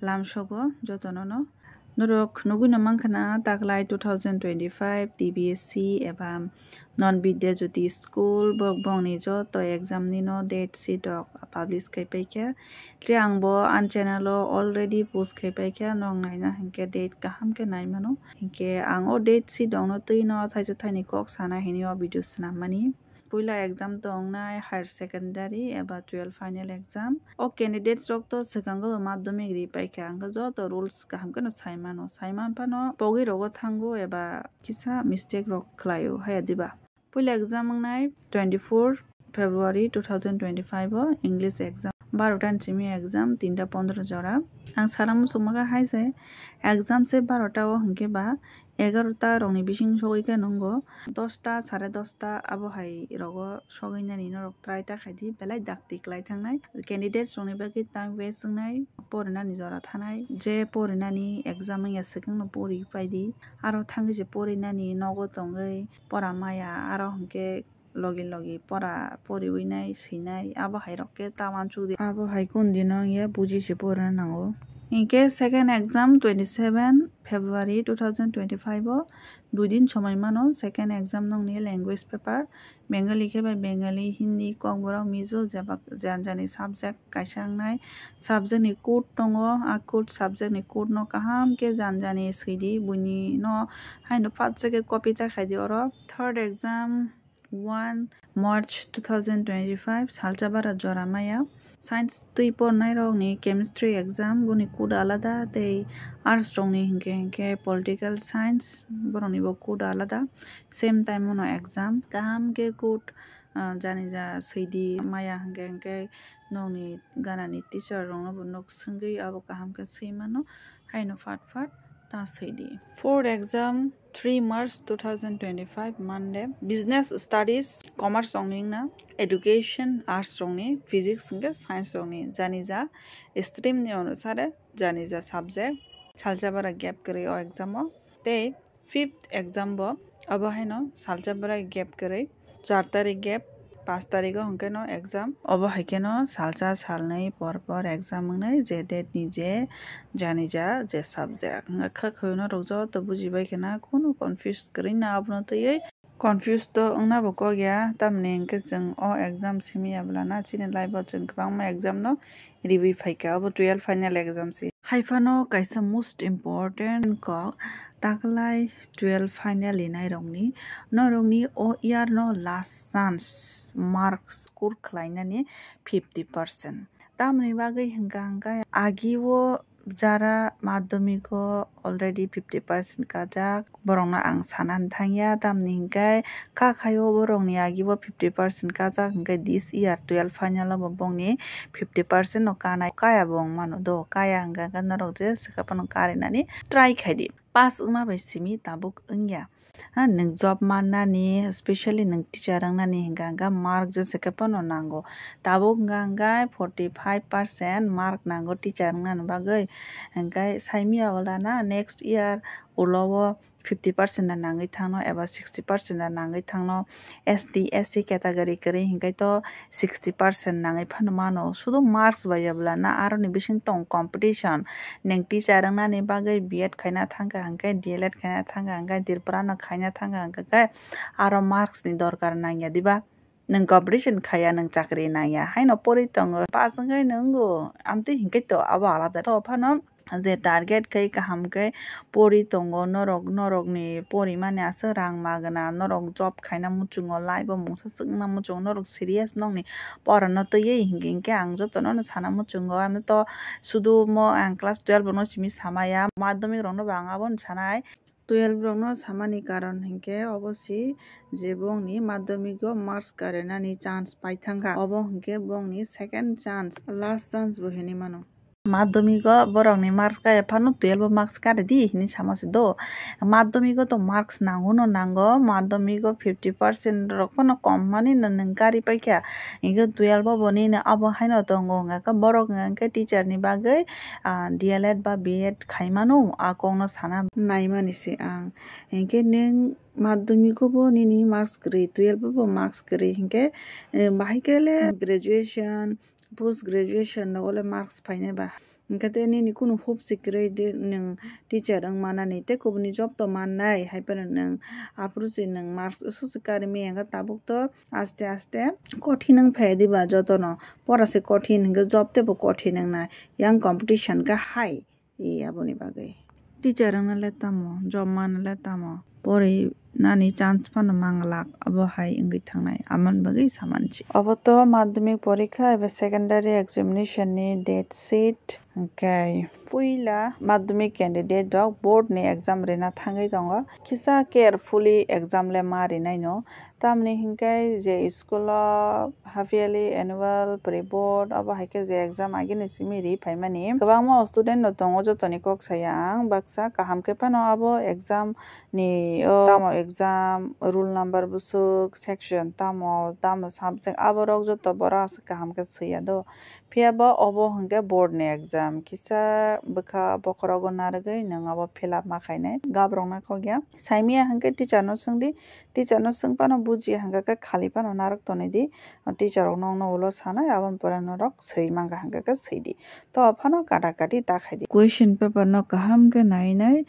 lamshogo jotonono norok nuguna mankhana taklai 2025 TBSC eba non bidya jyoti school bongni joto exam nino date sheet publish kai paikya tri angbo an channel already post kai paikya nong naina hinke date kaham ke naimano hinke ango date sheet dongno tuino thaisa thaini kok sana hinio video snamani Puila exam tongnai higher secondary eba 12 final exam o candidates rok to sekango madhyamik ri paikha angka joto rules kaham keno saiman pano pogi rogo thango eba kisa mistake rok khlaio haya diba puila exam ngai 24 February 2025 o English exam 12 chimi exam 3:15 jora ang saram sumaga haise exam se 12 o hinke ba 11টা rongni bising sogiga nongo 10টা 10:30 abo hai rogo soginani norok try ta khaidi belai dakti klai thangnai candidates rongni bagi time waste ngai porinani jora thanai je porinani exam ya second no pori paidi aro thangi je porinani nogo tongai pora maya aro hinke logi pora pori winai sinai abo hai rokke taman chudi abo hai kun dino ye buji se porana nango inke second exam 27 February 2025 o 2 din সময় মানো second exam nongni language paper bengali ke by bengali hindi kongboro mizo janjani subject kaisangnai subject ni code tongo a code subject ni code no kaham ke janjani sidi buni no haino patse ke copy ta khaidi oro third exam 1 March 2025 salchabara joramaya science tui pornai rokni chemistry exam buni code alada tei arts rokni hinke political science boroni bo code alada same time no exam kaham ke code jani ja seidi maya hinke nongni ganani teacher rokno bo nok sungui abo kaham ke seimano haino fat ta seidi fourth exam 3 March 2025 Monday business studies commerce rongni na education arts rongni physics hinke science rongni jani ja stream ni anusare jani ja subject saljabara gap kari o exam o tei fifth exam bo abo haino saljabara gap kari 4 tarik gap 5 tarik o hinke no exam obo haike no salsa salnai por exam ngai je date ni je jani ja je subject ngakha khoino rokjo to bujibai khena kono confused kari na abno tei confused to ongna bo ko ya tamne engke jeng o exam simi ablana chini live jeng kwangma exam no review phaika abo 12 final exam si haifano kaisa most important ko taklai 12 final inai rongni norongni o year no last chance mark score khlainani 50% tamni bagai hingka agiwo jara madhyamiko already 50% kajak borongna ang sanan thangya tamni hingkai kakhayo borongni agibo 50% kajak hingkai this year 12 final bo bongni 50% no kanai kaya bong mano do kaya hingka norok je sikapano karinani try khaidi pass ungma bai simi tabuk ungya nung job mannani especially nung teacher nani hingka mark je sikapano nango tabuk hingka 45% mark nango teacher nani bagai hingkai saimi awlana next year ulowo 50% na nangai thangno eba 60% na nangai thangno ST SC category kari hingkai to 60% nangai phano mano sudo marks bayabla na aro ni bising tong competition neng teacher nani bagai B.Ed khaina thangka hingkai DLED khaina thangka hingkai dirprano khaina thangka hingkai aro marks ni dorkar nangya diba nung competition khaya nung chakri naya haino pori tongo pass ngai nungo amte hingkai to abo alada to phano je target kai kaham kai pori tongo norok ni pori mane asa rang magana norok job khaina muchungo live mungsa chungna muchung norok serious nongni porano tei hingke ang jotono sana muchungo am to sudu mo ang class 12 no simi samaya madhyamik rokno bangabo sanai 12 rokno samani karon hingke obosi je bongni madhyamiko marks karenani chance paithangka obo hingke bongni second chance last chance bo hini mano madhyamiko borokni marks kaya phano 12 marks kare di hini samase do madhyamiko to marks nango madhyamiko 50% rok phano kom mani nung kari paikha inge 12 bo ni abo haino tongo ngaka borok ngka teacher ni bagai DLED ba B.Ed khaimano akongno sana naimani se ang inge ning madhyamiko bo nini marks kri 12 bo marks kri hinke bahikele graduation post graduation nogole marks paine ba Ingkate ni kuno hope sikre de nang teacher ang mana ni te kubni job to manai haipan nang aprusi nang marks susikari mi anga tabuk to aste aste kothin ang phai diba joto no pora se kothin hingga job te bo kothin ang na yang competition ka high aboni bagai teacher ang na letamo job man letamo pori nani chance pano manglak abo hai ingi thangnai aman bagai samanchi abo to madhyamik porikha eba secondary examination ni date sheet okay puila madhyamik candidate dok board ni exam rena thangai tongo kisa carefully exam le mari nai no tamni hingkai je school half yearly annual pre board abo haike je exam agini simiri phaimani kwbangma student no tongo jotoni kok sayang baksa kaham ke pano abo exam ni tamo exam rule number busuk section tamo subject abo rok joto bora kaham ke suya do phiaba obo hingke board ni exam kisa bokha bokorogo naragoi nang abo fill up ma khainai gabrong na khogya saimia hingke teacher no sungdi teacher no sungpano buji hingka ke khali pano narak tonai di teacher rok no ulo sanai abon pora norok sei mangga hingka ke seidi to phano kata kati ta khaidi question paper no kaham ke nainai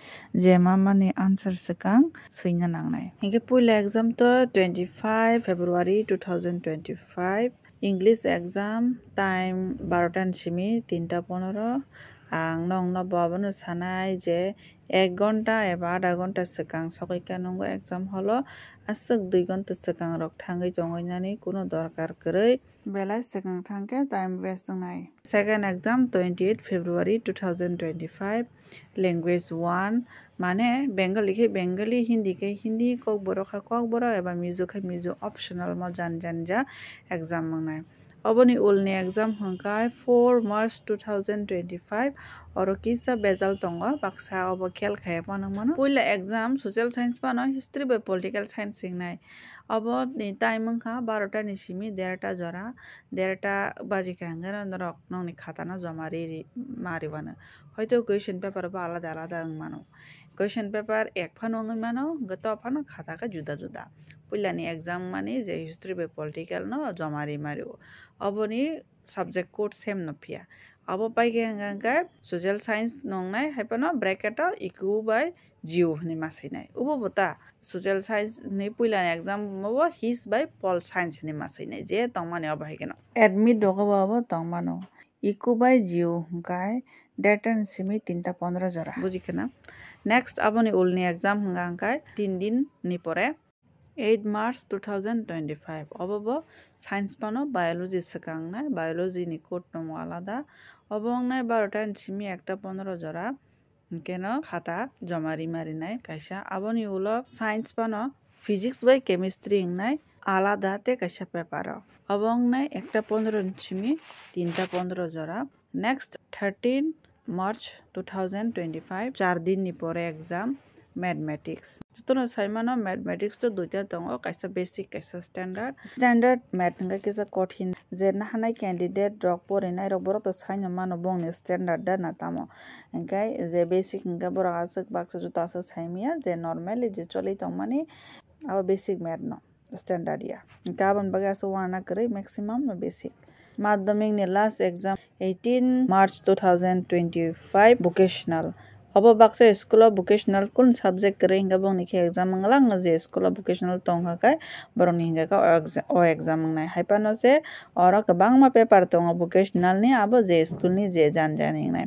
je mamani answer sekang seina nangnai hingke puila exam to 25 February 2025 English exam time 12 simi 3:15 ang nong no babano sanai je 1 ঘন্টা eba আধা ঘন্টা sekang sokaika nongo exam holo asuk 2 ঘন্টা sekang rok thangai tongoinani kuno dorkar koroi belai sekang thangke time waste nai second exam 28 February 2025 language 1 মানে Bengali ke bengali hindi ke hindi kok boro kha kok boro eba mizo kha mizo optional mo jan ja exam mangnai oboni ulni exam hongkai 4 March 2025 oro kisa bezal tongo baksa obo khel khaya pano mano puila exam social science pano history by political science singnai obo ni time wngkha 12 ta ni simi 1.5 ta jora 1.5 ta baji khangara norok nongni khata no joma mari bana hoyto question paper ba alada alada wngmano question paper ek phano wngmano gato phano khata ka juda juda puila ni exam mani je history by political no jomari mario oboni subject code same no pia abo paige hangka social science nongnai haipano bracket iku by geo ni masinai ubo bota social science ni puila exam mo his by pol science ni masinai je tongmani abo haikeno admit dogo abo tongmano iku by geo hangkai data simi 3:15 jora bujikena next aboni ulni exam hangkai 3 din ni pore 8 March 2025 obobo science pano biology sekangnai biology ni code no alada obongnai 12 ta simi 1:15 jora keno khata jomari marinai kaisa aboni ulo science pano physics by chemistry ngnai alada te kaisa paper obongnai 1:15 simi 3:15 jora next 13 March 2025 4 din ni pore exam mathematics jotono saimano mathematics to duita tongo kaisa basic kaisa standard math hingka kisa kothin je nahanai candidate rok porinai rok borok to saino mano bongni standard da na tamo hingkai je basic hingka borok asuk baksa juta asuk saimia je normally je choli tongmani abo basic math no standard ya hingka aboni bagai asuk wana koroi maximum no basic madhyamik ni last exam 18 March 2025 vocational obo baksa school of vocational kun subject kore hingka bongni khe exam nglang je school of vocational tongha kai borokni hingka o exam ngnai haipano se oro kwbangma paper tongo vocational ni abo je school ni je jan jan hingnai